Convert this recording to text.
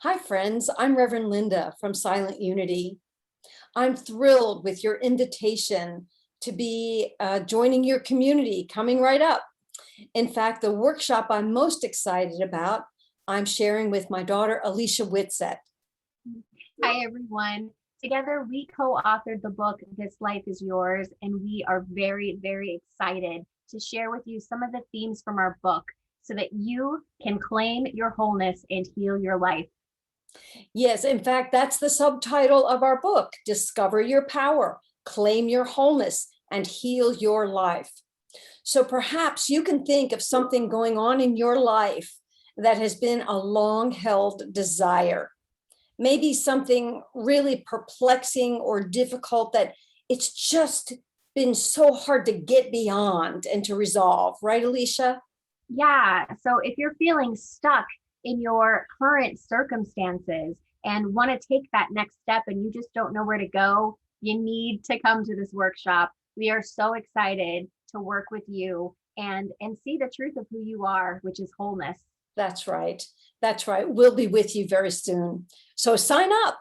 Hi, friends. I'm Reverend Linda from Silent Unity. I'm thrilled with your invitation to be joining your community coming right up. In fact, the workshop I'm most excited about, I'm sharing with my daughter, Alicia Whitsett. Hi, everyone. Together, we co-authored the book, This Life is Yours, and we are very, very excited to share with you some of the themes from our book so that you can claim your wholeness and heal your life. Yes, in fact, that's the subtitle of our book, Discover Your Power, Claim Your Wholeness, and Heal Your Life. So perhaps you can think of something going on in your life that has been a long held desire. Maybe something really perplexing or difficult that it's just been so hard to get beyond and to resolve, right, Alicia? Yeah, so if you're feeling stuck in your current circumstances and want to take that next step and you just don't know where to go, you need to come to this workshop. We are so excited to work with you and see the truth of who you are, which is wholeness. That's right. That's right. We'll be with you very soon. So sign up.